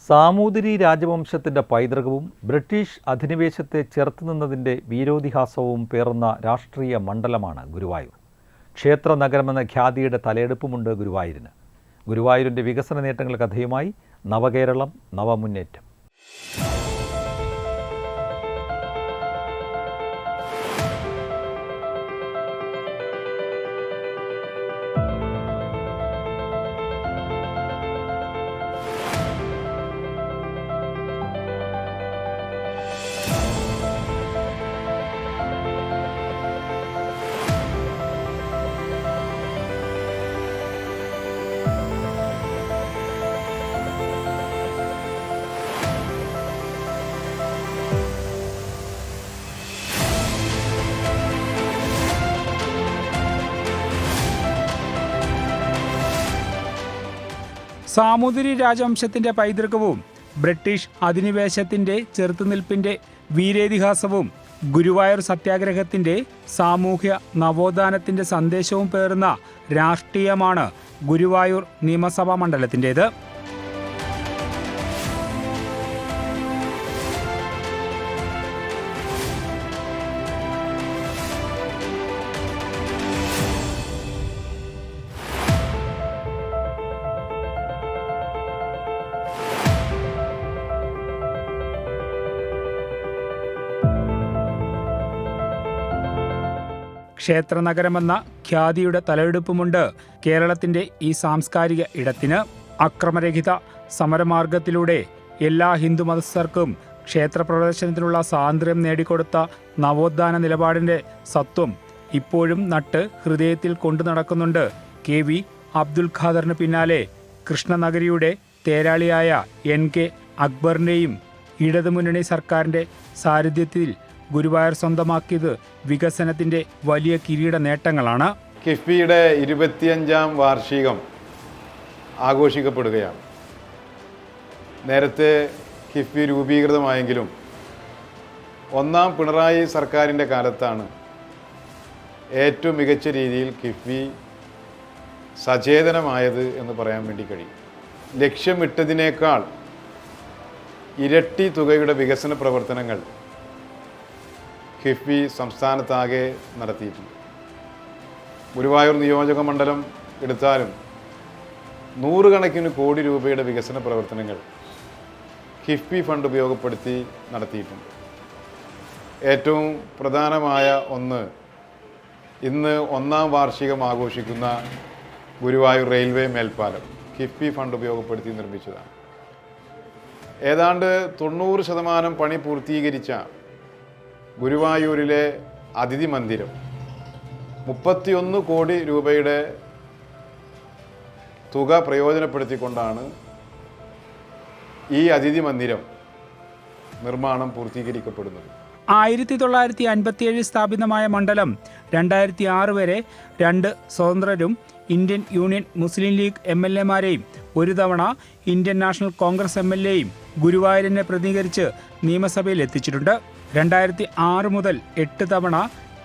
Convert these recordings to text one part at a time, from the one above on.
സാമൂതിരി രാജവംശത്തിൻ്റെ പൈതൃകവും ബ്രിട്ടീഷ് അധിനിവേശത്തെ ചെറുത്തുനിന്നതിൻ്റെ വീരോതിഹാസവും പേറുന്ന രാഷ്ട്രീയ മണ്ഡലമാണ് ഗുരുവായൂർ. ക്ഷേത്ര നഗരമെന്ന ഖ്യാതിയുടെ തലയെടുപ്പുമുണ്ട് ഗുരുവായൂരിന്. ഗുരുവായൂരിൻ്റെ വികസന നേട്ടങ്ങൾ കഥയുമായി നവകേരളം നവമുന്നേറ്റം. സാമൂതിരി രാജവംശത്തിൻ്റെ പൈതൃകവും ബ്രിട്ടീഷ് അധിനിവേശത്തിൻ്റെ ചെറുത്തുനിൽപ്പിൻ്റെ വീരേതിഹാസവും ഗുരുവായൂർ സത്യാഗ്രഹത്തിൻ്റെ സാമൂഹ്യ നവോത്ഥാനത്തിൻ്റെ സന്ദേശവും പേറുന്ന രാഷ്ട്രീയമാണ് ഗുരുവായൂർ നിയമസഭാ മണ്ഡലത്തിൻ്റേത്. ക്ഷേത്രനഗരമെന്ന ഖ്യാതിയുടെ തലയെടുപ്പുമുണ്ട് കേരളത്തിൻ്റെ ഈ സാംസ്കാരിക ഇടത്തിന്. അക്രമരഹിത സമരമാർഗത്തിലൂടെ എല്ലാ ഹിന്ദുമതസ്ഥർക്കും ക്ഷേത്രപ്രവേശനത്തിനുള്ള സ്വാതന്ത്ര്യം നേടിക്കൊടുത്ത നവോത്ഥാന നിലപാടിൻ്റെ സത്വം ഇപ്പോഴും നട്ട് ഹൃദയത്തിൽ കൊണ്ടു നടക്കുന്നുണ്ട് KV അബ്ദുൽ ഖാദറിന് പിന്നാലെ കൃഷ്ണനഗരിയുടെ തേരാളിയായ NK അക്ബറിൻ്റെയും ഇടതുമുന്നണി സർക്കാരിൻ്റെ സാരഥ്യത്തിൽ ഗുരുവായൂർ സ്വന്തമാക്കിയത് വികസനത്തിൻ്റെ വലിയ കിരീട നേട്ടങ്ങളാണ്. കിഫ്ബിയുടെ 25ാം വാർഷികം ആഘോഷിക്കപ്പെടുകയാണ്. നേരത്തെ കിഫ്ബി രൂപീകൃതമായെങ്കിലും ഒന്നാം പിണറായി സർക്കാരിൻ്റെ കാലത്താണ് ഏറ്റവും മികച്ച രീതിയിൽ കിഫ്ബി സചേതനമായത് എന്ന് പറയാൻ വേണ്ടി കഴിയും. ലക്ഷ്യമിട്ടതിനേക്കാൾ ഇരട്ടി തുകയുടെ വികസന പ്രവർത്തനങ്ങൾ കിഫ്ബി സംസ്ഥാനത്താകെ നടത്തിയിട്ടുണ്ട്. ഗുരുവായൂർ നിയോജക മണ്ഡലം എടുത്താലും 100 കണക്കിന് കോടി രൂപയുടെ വികസന പ്രവർത്തനങ്ങൾ കിഫ്ബി ഫണ്ട് ഉപയോഗപ്പെടുത്തി നടത്തിയിട്ടുണ്ട്. ഏറ്റവും പ്രധാനമായ ഒന്ന്, ഇന്ന് 1ാം വാർഷികം ആഘോഷിക്കുന്ന ഗുരുവായൂർ റെയിൽവേ മേൽപ്പാലം കിഫ്ബി ഫണ്ട് ഉപയോഗപ്പെടുത്തി നിർമ്മിച്ചതാണ്. ഏതാണ്ട് 90% പണി പൂർത്തീകരിച്ച ഗുരുവായൂരിലെ അതിഥി മന്ദിരം 31 കോടി രൂപയുടെ തുക പ്രയോജനപ്പെടുത്തിക്കൊണ്ടാണ് ഈ അതിഥി മന്ദിരം നിർമ്മാണം പൂർത്തീകരിക്കപ്പെടുന്നത്. 1957 സ്ഥാപിതമായ മണ്ഡലം 2006 വരെ 2 സ്വതന്ത്രരും ഇന്ത്യൻ യൂണിയൻ മുസ്ലിം ലീഗ് MLA-മാരെയും ഒരു തവണ ഇന്ത്യൻ നാഷണൽ കോൺഗ്രസ് MLA-യും ഗുരുവായൂരിനെ പ്രതിനിധീകരിച്ച് നിയമസഭയിൽ എത്തിച്ചിട്ടുണ്ട്. 2006 മുതൽ 8 തവണ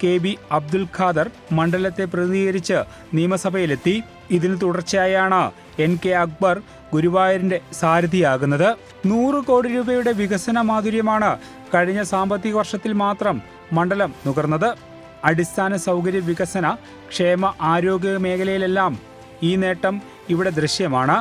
KV അബ്ദുൽ ഖാദർ മണ്ഡലത്തെ പ്രതിനിധീകരിച്ച് നിയമസഭയിലെത്തി. ഇതിന് തുടർച്ചയായാണ് NK അക്ബർ ഗുരുവായൂരിൻ്റെ സാരഥിയാകുന്നത്. 100 കോടി രൂപയുടെ വികസന മാധുര്യമാണ് കഴിഞ്ഞ സാമ്പത്തിക വർഷത്തിൽ മാത്രം മണ്ഡലം നുകർന്നത്. അടിസ്ഥാന സൗകര്യ വികസന, ക്ഷേമ, ആരോഗ്യ മേഖലയിലെല്ലാം ഈ നേട്ടം ഇവിടെ ദൃശ്യമാണ്.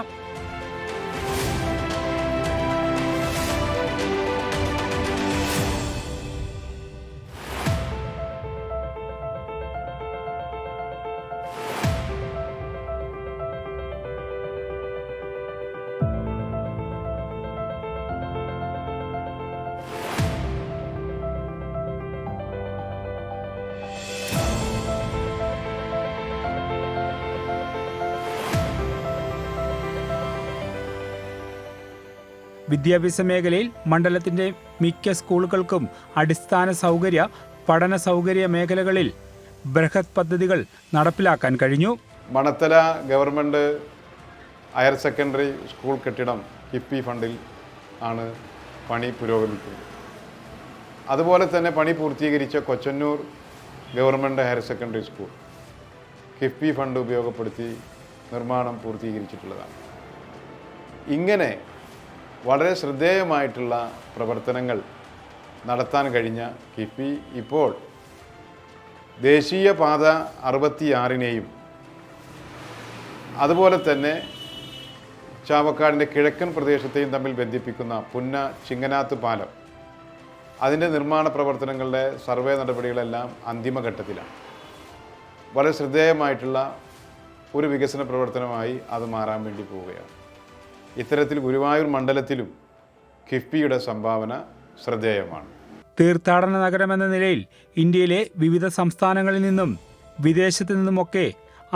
വിദ്യാഭ്യാസ മേഖലയിൽ മണ്ഡലത്തിൻ്റെ മിക്ക സ്കൂളുകൾക്കും അടിസ്ഥാന സൗകര്യ, പഠന സൗകര്യ മേഖലകളിൽ ബൃഹത് പദ്ധതികൾ നടപ്പിലാക്കാൻ കഴിഞ്ഞു. Manathala government higher secondary school കെട്ടിടം കിഫ്ബി ഫണ്ടിൽ ആണ് പണി പുരോഗമിക്കുന്നത്. അതുപോലെ തന്നെ പണി പൂർത്തീകരിച്ച Kochannur government higher secondary school KIIFB fund ഉപയോഗപ്പെടുത്തി നിർമ്മാണം പൂർത്തീകരിച്ചിട്ടുള്ളതാണ്. ഇങ്ങനെ വളരെ ശ്രദ്ധേയമായിട്ടുള്ള പ്രവർത്തനങ്ങൾ നടത്താൻ കഴിഞ്ഞ കിഫ്ബി ഇപ്പോൾ ദേശീയപാത 66-നെയും അതുപോലെ തന്നെ ചാവക്കാടിൻ്റെ കിഴക്കൻ പ്രദേശത്തെയും തമ്മിൽ ബന്ധിപ്പിക്കുന്ന പുന്ന ചിങ്ങനാത്ത് പാലം അതിൻ്റെ നിർമ്മാണ പ്രവർത്തനങ്ങളുടെ സർവേ നടപടികളെല്ലാം അന്തിമഘട്ടത്തിലാണ്. വളരെ ശ്രദ്ധേയമായിട്ടുള്ള ഒരു വികസന പ്രവർത്തനമായി അത് മാറാൻ വേണ്ടി പോവുകയാണ്. ഇത്തരത്തിൽ ഗുരുവായൂർ മണ്ഡലത്തിലും കിഫ്ബിയുടെ സംഭാവന ശ്രദ്ധേയമാണ്. തീർത്ഥാടന നഗരമെന്ന നിലയിൽ ഇന്ത്യയിലെ വിവിധ സംസ്ഥാനങ്ങളിൽ നിന്നും വിദേശത്തു നിന്നുമൊക്കെ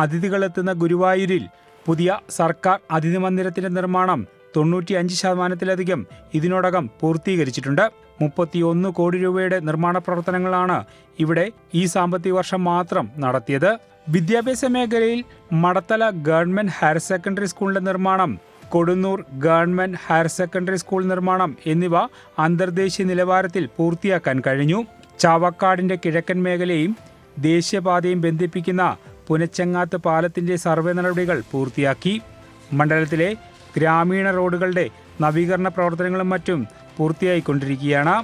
അതിഥികളെത്തുന്ന ഗുരുവായൂരിൽ പുതിയ സർക്കാർ അതിഥി മന്ദിരത്തിന്റെ നിർമ്മാണം 95% ഇതിനോടകം പൂർത്തീകരിച്ചിട്ടുണ്ട്. 31 കോടി രൂപയുടെ നിർമ്മാണ പ്രവർത്തനങ്ങളാണ് ഇവിടെ ഈ സാമ്പത്തിക വർഷം മാത്രം നടത്തിയത്. വിദ്യാഭ്യാസ മേഖലയിൽ മടത്തല ഗവൺമെന്റ് ഹയർ സെക്കൻഡറി സ്കൂളിന്റെ നിർമ്മാണം, കൊടുന്നൂർ ഗവൺമെന്റ് ഹയർ സെക്കൻഡറി സ്കൂൾ നിർമ്മാണം എന്നിവ അന്തർദേശീയ നിലവാരത്തിൽ പൂർത്തിയാക്കാൻ കഴിഞ്ഞു. ചാവക്കാടിന്റെ കിഴക്കൻ മേഖലയും ദേശീയപാതയും ബന്ധിപ്പിക്കുന്ന പുനച്ചങ്ങാത്ത് പാലത്തിന്റെ സർവേ നടപടികൾ പൂർത്തിയാക്കി. മണ്ഡലത്തിലെ ഗ്രാമീണ റോഡുകളുടെ നവീകരണ പ്രവർത്തനങ്ങളും മറ്റും പൂർത്തിയായിക്കൊണ്ടിരിക്കുകയാണ്.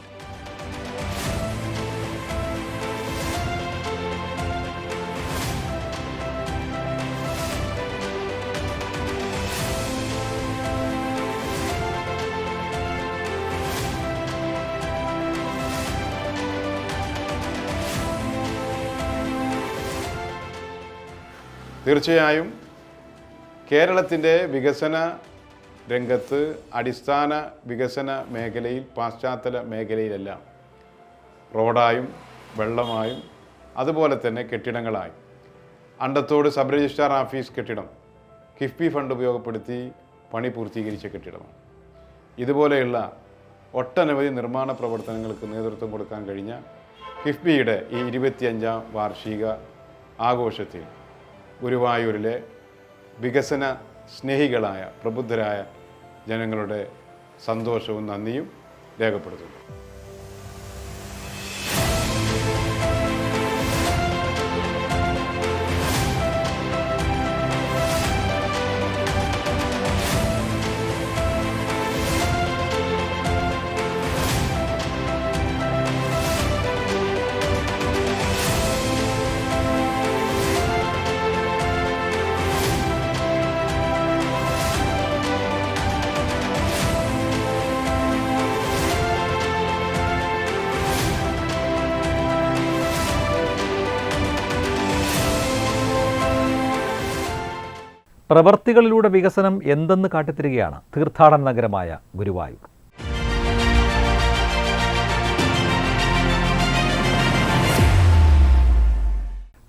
തീർച്ചയായും കേരളത്തിൻ്റെ വികസന രംഗത്ത് അടിസ്ഥാന വികസന മേഖലയിൽ പശ്ചാത്തല മേഖലയിലെല്ലാം റോഡായും വെള്ളമായും അതുപോലെ തന്നെ കെട്ടിടങ്ങളായും അണ്ടത്തോട് സബ് രജിസ്ട്രാർ ഓഫീസ് കെട്ടിടം കിഫ്ബി ഫണ്ട് ഉപയോഗപ്പെടുത്തി പണി പൂർത്തീകരിച്ച കെട്ടിടമാണ്. ഇതുപോലെയുള്ള ഒട്ടനവധി നിർമ്മാണ പ്രവർത്തനങ്ങൾക്ക് നേതൃത്വം കൊടുക്കാൻ കഴിഞ്ഞ കിഫ്ബിയുടെ ഈ 25ാം വാർഷിക ആഘോഷത്തിൽ ഗുരുവായൂരിലെ വികസന സ്നേഹികളായ പ്രബുദ്ധരായ ജനങ്ങളുടെ സന്തോഷവും നന്ദിയും രേഖപ്പെടുത്തുന്നു. പ്രവർത്തികളിലൂടെ വികസനം എന്തെന്ന് കാട്ടിത്തരികയാണ് തീർത്ഥാടന നഗരമായ ഗുരുവായൂർ.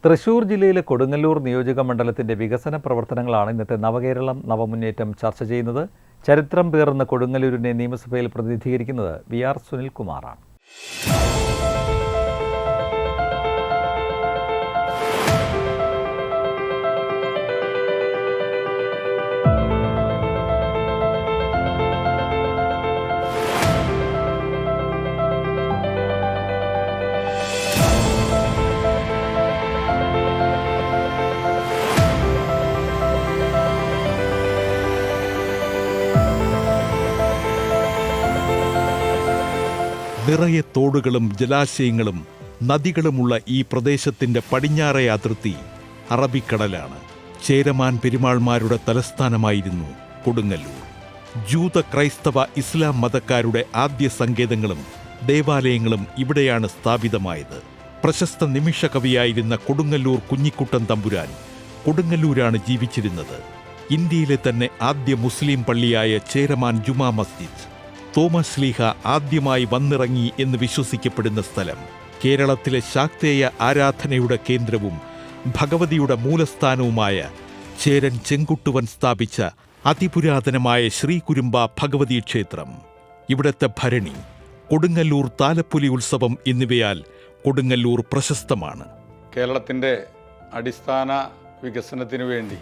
തൃശൂർ ജില്ലയിലെ കൊടുങ്ങല്ലൂർ നിയോജക മണ്ഡലത്തിൻ്റെ വികസന പ്രവർത്തനങ്ങളാണ് ഇന്നത്തെ നവകേരളം നവമുന്നേറ്റം ചർച്ച ചെയ്യുന്നത്. ചരിത്രം പേറുന്ന കൊടുങ്ങല്ലൂരിനെ നിയമസഭയിൽ പ്രതിനിധീകരിക്കുന്നത് VR സുനിൽകുമാറാണ്. നിറയെ തോടുകളും ജലാശയങ്ങളും നദികളുമുള്ള ഈ പ്രദേശത്തിന്റെ പടിഞ്ഞാറേ അതിർത്തി അറബിക്കടലാണ്. ചേരമാൻ പെരുമാൾമാരുടെ തലസ്ഥാനമായിരുന്നു കൊടുങ്ങല്ലൂർ. ജൂത ക്രൈസ്തവ ഇസ്ലാം മതക്കാരുടെ ആദ്യ സങ്കേതങ്ങളും ദേവാലയങ്ങളും ഇവിടെയാണ് സ്ഥാപിതമായത്. പ്രശസ്ത നിമിഷകവിയായിരുന്ന കൊടുങ്ങല്ലൂർ കുഞ്ഞിക്കുട്ടൻ തമ്പുരാൻ കൊടുങ്ങല്ലൂരാണ് ജീവിച്ചിരുന്നത്. ഇന്ത്യയിലെ തന്നെ ആദ്യ മുസ്ലിം പള്ളിയായ ചേരമാൻ ജുമാ മസ്ജിദ് തോമസ് ശ്ലീഹ ആദ്യമായി വന്നിറങ്ങി എന്ന് വിശ്വസിക്കപ്പെടുന്ന സ്ഥലം, കേരളത്തിലെ ശാക്തേയ ആരാധനയുടെ കേന്ദ്രവും ഭഗവതിയുടെ മൂലസ്ഥാനവുമായ ചേരൻ ചെങ്കുട്ടുവൻ സ്ഥാപിച്ച അതിപുരാതനമായ ശ്രീകുരുമ്പ ഭഗവതി ക്ഷേത്രം, ഇവിടത്തെ ഭരണി, കൊടുങ്ങല്ലൂർ താലപ്പൊലി ഉത്സവം എന്നിവയാൽ കൊടുങ്ങല്ലൂർ പ്രശസ്തമാണ്. കേരളത്തിൻ്റെ അടിസ്ഥാന വികസനത്തിനു വേണ്ടി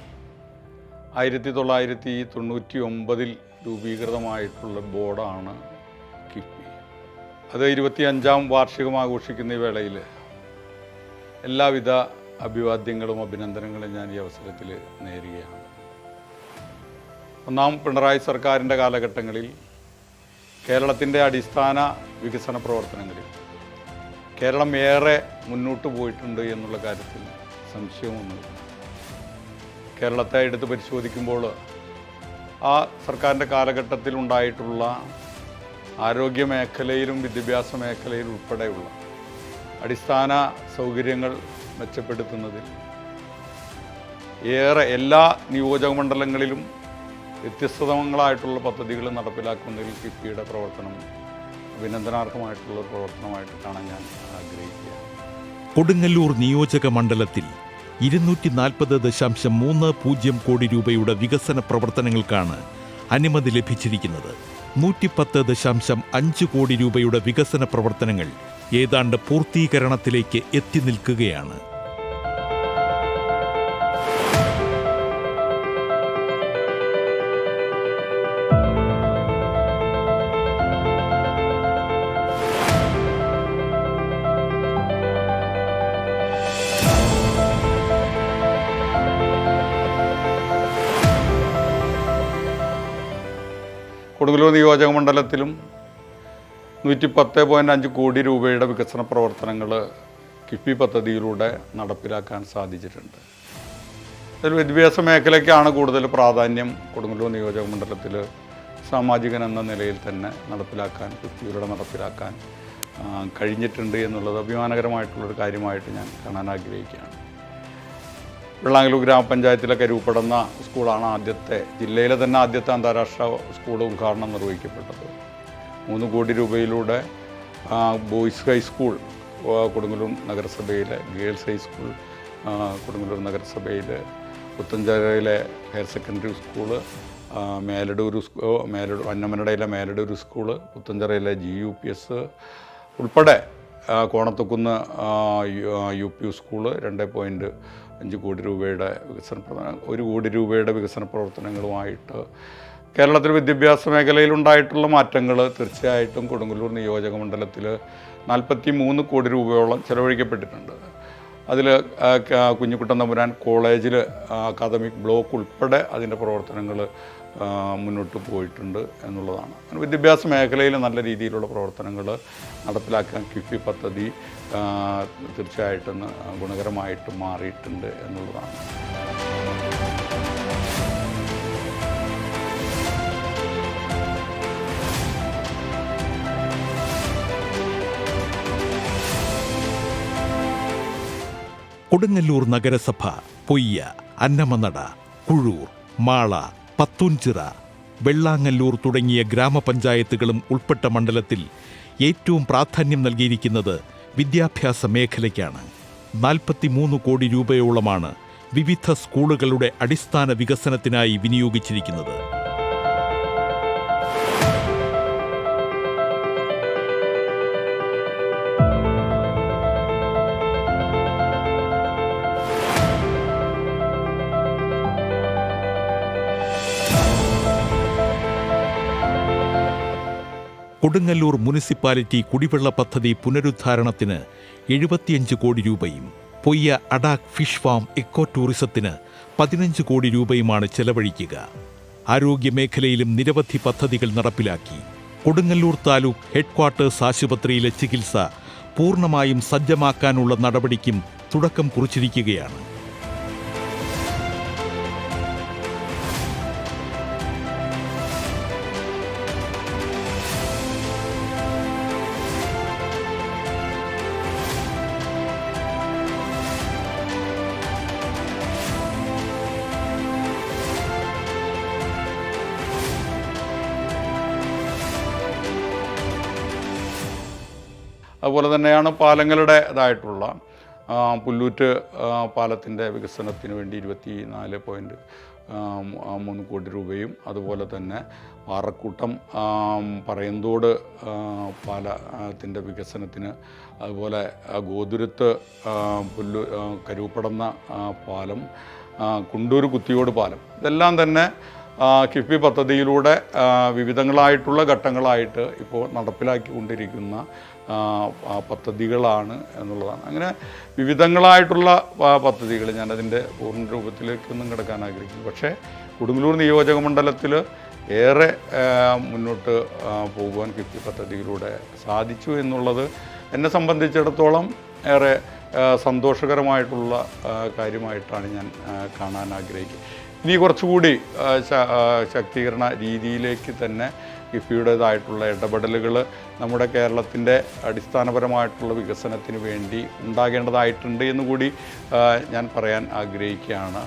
1999 രൂപീകൃതമായിട്ടുള്ള ബോർഡാണ് കിഫ്ബി. അത് 25ാം വാർഷികം ആഘോഷിക്കുന്ന ഈ വേളയിൽ എല്ലാവിധ അഭിവാദ്യങ്ങളും അഭിനന്ദനങ്ങളും ഞാൻ ഈ അവസരത്തിൽ നേരുകയാണ്. ഒന്നാം പിണറായി സർക്കാരിൻ്റെ കാലഘട്ടങ്ങളിൽ കേരളത്തിൻ്റെ അടിസ്ഥാന വികസന പ്രവർത്തനങ്ങളിൽ കേരളം ഏറെ മുന്നോട്ട് പോയിട്ടുണ്ട് എന്നുള്ള കാര്യത്തിൽ സംശയമൊന്നുമില്ല. കേരളത്തെ എടുത്ത് പരിശോധിക്കുമ്പോൾ ആ സർക്കാരിൻ്റെ കാലഘട്ടത്തിൽ ഉണ്ടായിട്ടുള്ള ആരോഗ്യ മേഖലയിലും വിദ്യാഭ്യാസ മേഖലയിലും ഉൾപ്പെടെയുള്ള അടിസ്ഥാന സൗകര്യങ്ങൾ മെച്ചപ്പെടുത്തുന്നതിൽ ഏറെ എല്ലാ നിയോജക മണ്ഡലങ്ങളിലും വ്യത്യസ്തങ്ങളായിട്ടുള്ള പദ്ധതികൾ നടപ്പിലാക്കുന്നതിൽ കിഫ്ബിയുടെ പ്രവർത്തനം അഭിനന്ദനാർഹമായിട്ടുള്ള ഒരു പ്രവർത്തനമായിട്ട് കാണാൻ ഞാൻ ആഗ്രഹിക്കുകയാണ്. കൊടുങ്ങല്ലൂർ നിയോജക മണ്ഡലത്തിൽ 240.30 കോടി രൂപയുടെ വികസന പ്രവർത്തനങ്ങൾക്കാണ് അനുമതി ലഭിച്ചിരിക്കുന്നത്. 110.5 കോടി രൂപയുടെ വികസന പ്രവർത്തനങ്ങൾ ഏതാണ്ട് പൂർത്തീകരണത്തിലേക്ക് എത്തി നിൽക്കുകയാണ്. കൊടുങ്ങല്ലൂർ നിയോജക മണ്ഡലത്തിലും 110.5 കോടി രൂപയുടെ വികസന പ്രവർത്തനങ്ങൾ കിഫ്ബി പദ്ധതിയിലൂടെ നടപ്പിലാക്കാൻ സാധിച്ചിട്ടുണ്ട്. അതിൽ വിദ്യാഭ്യാസ മേഖലയ്ക്കാണ് കൂടുതൽ പ്രാധാന്യം കൊടുങ്ങല്ലൂർ നിയോജക മണ്ഡലത്തിൽ സാമാജികൻ എന്ന നിലയിൽ തന്നെ കിഫ്ബിയിലൂടെ നടപ്പിലാക്കാൻ കഴിഞ്ഞിട്ടുണ്ട് എന്നുള്ളത് അഭിമാനകരമായിട്ടുള്ളൊരു കാര്യമായിട്ട് ഞാൻ കാണാൻ ആഗ്രഹിക്കുകയാണ്. വെള്ളാങ്കല്ലൂർ ഗ്രാമപഞ്ചായത്തിലൊക്കെ രൂപപ്പെടുന്ന സ്കൂളാണ് ജില്ലയിലെ തന്നെ ആദ്യത്തെ അന്താരാഷ്ട്ര സ്കൂൾ ഉദ്ഘാടനം നിർവഹിക്കപ്പെട്ടത്. 3 കോടി രൂപയിലൂടെ ബോയ്സ് ഹൈസ്കൂൾ കൊടുങ്ങല്ലൂർ നഗരസഭയിലെ, ഗേൾസ് ഹൈസ്കൂൾ കൊടുങ്ങല്ലൂർ നഗരസഭയിൽ, പുത്തഞ്ചിറയിലെ ഹയർ സെക്കൻഡറി സ്കൂള്, അന്നമനടയിലെ മേലടൂർ സ്കൂള്, പുത്തഞ്ചിറയിലെ GUPS ഉൾപ്പെടെ കോണത്തുകുന്ന് UP സ്കൂള് 2.5 കോടി രൂപയുടെ വികസന പ്രവർത്തനം, 1 കോടി രൂപയുടെ വികസന പ്രവർത്തനങ്ങളുമായിട്ട് കേരളത്തിൽ വിദ്യാഭ്യാസ മേഖലയിലുണ്ടായിട്ടുള്ള മാറ്റങ്ങൾ തീർച്ചയായിട്ടും കൊടുങ്ങല്ലൂർ നിയോജക മണ്ഡലത്തിൽ 43 കോടി രൂപയോളം ചെലവഴിക്കപ്പെട്ടിട്ടുണ്ട്. അതിൽ കുഞ്ഞിക്കുട്ടൻ തമ്പുരാൻ കോളേജിൽ അക്കാദമിക് ബ്ലോക്ക് ഉൾപ്പെടെ അതിൻ്റെ പ്രവർത്തനങ്ങൾ മുന്നോട്ട് പോയിട്ടുണ്ട് എന്നുള്ളതാണ്. വിദ്യാഭ്യാസ മേഖലയിൽ നല്ല രീതിയിലുള്ള പ്രവർത്തനങ്ങൾ നടപ്പിലാക്കാൻ കിഫ്ബി പദ്ധതി തീർച്ചയായിട്ടും ഗുണകരമായിട്ട് മാറിയിട്ടുണ്ട് എന്നുള്ളതാണ്. കൊടുങ്ങല്ലൂർ നഗരസഭ പൊയ്യ, അന്നമനട, കുഴൂർ, മാള, പത്തൂൻചിറ, വെള്ളാങ്ങല്ലൂർ തുടങ്ങിയ ഗ്രാമപഞ്ചായത്തുകളും ഉൾപ്പെട്ട മണ്ഡലത്തിൽ ഏറ്റവും പ്രാധാന്യം നൽകിയിരിക്കുന്നത് വിദ്യാഭ്യാസ മേഖലയ്ക്കാണ്. 43 കോടി രൂപയോളമാണ് വിവിധ സ്കൂളുകളുടെ അടിസ്ഥാന വികസനത്തിനായി വിനിയോഗിച്ചിരിക്കുന്നത്. കൊടുങ്ങല്ലൂർ മുനിസിപ്പാലിറ്റി കുടിവെള്ള പദ്ധതി പുനരുദ്ധാരണത്തിന് 75 കോടി രൂപയും Poyya Adak fish farm echo ടൂറിസത്തിന് 15 കോടി രൂപയുമാണ് ചെലവഴിക്കുക. ആരോഗ്യമേഖലയിലും നിരവധി പദ്ധതികൾ നടപ്പിലാക്കി. കൊടുങ്ങല്ലൂർ താലൂക്ക് ഹെഡ്ക്വാർട്ടേഴ്സ് ആശുപത്രിയിലെ ചികിത്സ പൂർണ്ണമായും സജ്ജമാക്കാനുള്ള നടപടിക്കും തുടക്കം കുറിച്ചിരിക്കുകയാണ്. അതുപോലെ തന്നെയാണ് പാലങ്ങളുടേതായിട്ടുള്ള പുല്ലൂറ്റ് പാലത്തിൻ്റെ വികസനത്തിന് വേണ്ടി 24.3 കോടി രൂപയും, അതുപോലെ തന്നെ പാറക്കൂട്ടം പറയന്തോട് പാലത്തിൻ്റെ വികസനത്തിന്, അതുപോലെ ഗോതുരത്ത് കരൂപ്പടന്ന പാലം, കുണ്ടൂർ കുത്തിയോട് പാലം, ഇതെല്ലാം തന്നെ കിഫ്ബി പദ്ധതിയിലൂടെ വിവിധങ്ങളായിട്ടുള്ള ഘട്ടങ്ങളായിട്ട് ഇപ്പോൾ നടപ്പിലാക്കിക്കൊണ്ടിരിക്കുന്ന പദ്ധതികളാണ് എന്നുള്ളതാണ്. അങ്ങനെ വിവിധങ്ങളായിട്ടുള്ള പദ്ധതികൾ, ഞാനതിൻ്റെ പൂർണ്ണ രൂപത്തിലേക്കൊന്നും കിടക്കാൻ ആഗ്രഹിക്കുന്നു. പക്ഷേ കൊടുങ്ങല്ലൂർ നിയോജക മണ്ഡലത്തിൽ ഏറെ മുന്നോട്ട് പോകുവാൻ കിഫ്ബി പദ്ധതിയിലൂടെ സാധിച്ചു എന്നുള്ളത് എന്നെ സംബന്ധിച്ചിടത്തോളം ഏറെ സന്തോഷകരമായിട്ടുള്ള കാര്യമായിട്ടാണ് ഞാൻ കാണാൻ ആഗ്രഹിക്കുന്നത്. ഇനി കുറച്ചുകൂടി ശാക്തീകരണ രീതിയിലേക്ക് തന്നെ കിഫ്ബിയുടേതായിട്ടുള്ള ഇടപെടലുകൾ നമ്മുടെ കേരളത്തിൻ്റെ അടിസ്ഥാനപരമായിട്ടുള്ള വികസനത്തിന് വേണ്ടി ഉണ്ടാകേണ്ടതായിട്ടുണ്ട് എന്നുകൂടി ഞാൻ പറയാൻ ആഗ്രഹിക്കുകയാണ്.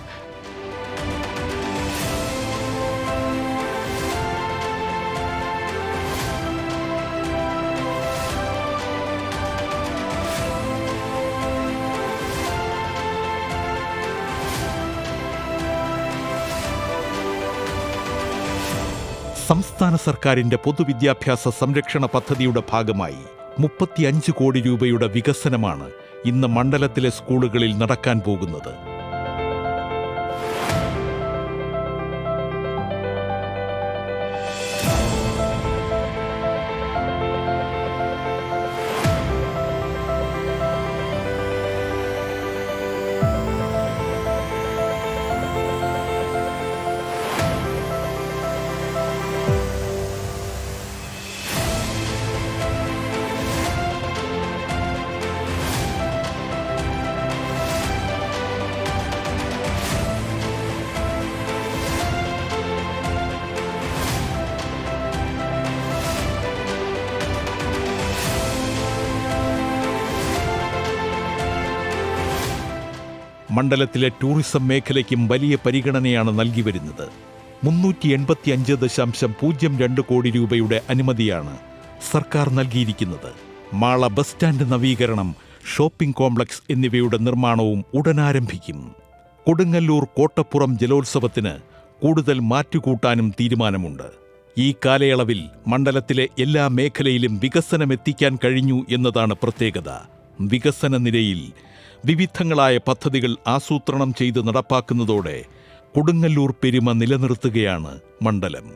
സംസ്ഥാന സർക്കാരിന്റെ പൊതുവിദ്യാഭ്യാസ സംരക്ഷണ പദ്ധതിയുടെ ഭാഗമായി 35 കോടി രൂപയുടെ വികസനമാണ് ഇന്ന് മണ്ഡലത്തിലെ സ്കൂളുകളിൽ നടക്കാൻ പോകുന്നത്. മണ്ഡലത്തിലെ ടൂറിസം മേഖലയ്ക്കും വലിയ പരിഗണനയാണ് നൽകി വരുന്നത്. 385.02 കോടി രൂപയുടെ അനുമതിയാണ് സർക്കാർ നൽകിയിരിക്കുന്നത്. മാള ബസ് സ്റ്റാൻഡ് നവീകരണം, ഷോപ്പിംഗ് കോംപ്ലക്സ് എന്നിവയുടെ നിർമ്മാണവും ഉടനാരംഭിക്കും. കൊടുങ്ങല്ലൂർ കോട്ടപ്പുറം ജലോത്സവത്തിന് കൂടുതൽ മാറ്റുകൂട്ടാനും തീരുമാനമുണ്ട്. ഈ കാലയളവിൽ മണ്ഡലത്തിലെ എല്ലാ മേഖലയിലും വികസനമെത്തിക്കാൻ കഴിഞ്ഞു എന്നതാണ് പ്രത്യേകത. വികസന നിരയിൽ വിവിധങ്ങളായ പദ്ധതികൾ ആസൂത്രണം ചെയ്ത് നടപ്പാക്കുന്നതോടെ കൊടുങ്ങല്ലൂർ പെരുമ നിലനിർത്തുകയാണ് മണ്ഡലം.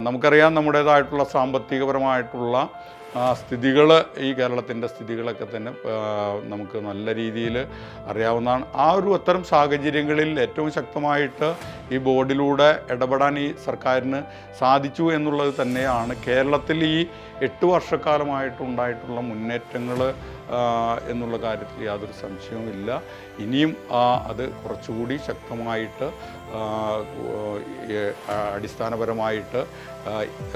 നമുക്കറിയാം നമ്മുടേതായിട്ടുള്ള സാമ്പത്തികപരമായിട്ടുള്ള സ്ഥിതികൾ, ഈ കേരളത്തിൻ്റെ സ്ഥിതികളൊക്കെ തന്നെ നമുക്ക് നല്ല രീതിയിൽ അറിയാവുന്നതാണ്. അത്തരം സാഹചര്യങ്ങളിൽ ഏറ്റവും ശക്തമായിട്ട് ഈ ബോർഡിലൂടെ ഇടപെടാൻ ഈ സർക്കാരിന് സാധിച്ചു എന്നുള്ളത് തന്നെയാണ് കേരളത്തിൽ ഈ 8 വർഷക്കാലമായിട്ടുണ്ടായിട്ടുള്ള മുന്നേറ്റങ്ങൾ എന്നുള്ള കാര്യത്തിൽ യാതൊരു സംശയവുമില്ല. ഇനിയും അത് കുറച്ചുകൂടി ശക്തമായിട്ട് അടിസ്ഥാനപരമായിട്ട്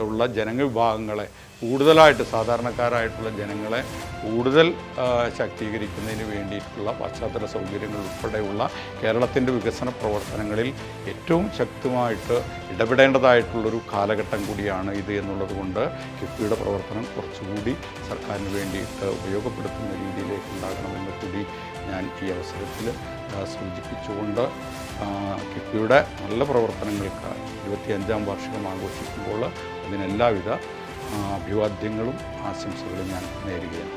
ഉള്ള ജനവിഭാഗങ്ങളെ കൂടുതലായിട്ട്, സാധാരണക്കാരായിട്ടുള്ള ജനങ്ങളെ കൂടുതൽ ശാക്തീകരിക്കുന്നതിന് വേണ്ടിയിട്ടുള്ള പശ്ചാത്തല സൗകര്യങ്ങൾ ഉൾപ്പെടെയുള്ള കേരളത്തിൻ്റെ വികസന പ്രവർത്തനങ്ങളിൽ ഏറ്റവും ശക്തമായിട്ട് ഇടപെടേണ്ടതായിട്ടുള്ളൊരു കാലഘട്ടം കൂടിയാണ് ഇത് എന്നുള്ളത് കൊണ്ട് കിഫ്ബിയുടെ പ്രവർത്തനം കുറച്ചുകൂടി സർക്കാരിന് വേണ്ടിയിട്ട് ഉപയോഗപ്പെടുത്തുന്ന രീതിയിലേക്ക് ഉണ്ടാകണമെന്ന് കൂടി ഞാൻ ഈ അവസരത്തിൽ സൂചിപ്പിച്ചുകൊണ്ട് കിഫ്ബിയുടെ നല്ല പ്രവർത്തനങ്ങൾക്ക് 25ാം വാർഷികം ആഘോഷിക്കുമ്പോൾ അതിനെല്ലാവിധ അഭിവാദ്യങ്ങളും ആശംസകളും ഞാൻ നേരുകയാണ്.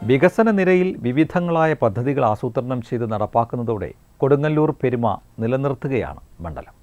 വികസന നിരയിൽ വിവിധങ്ങളായ പദ്ധതികൾ ആസൂത്രണം ചെയ്ത് നടപ്പാക്കുന്നതോടെ കൊടുങ്ങല്ലൂർ പെരുമ നിലനിർത്തുകയാണ് മണ്ഡലം.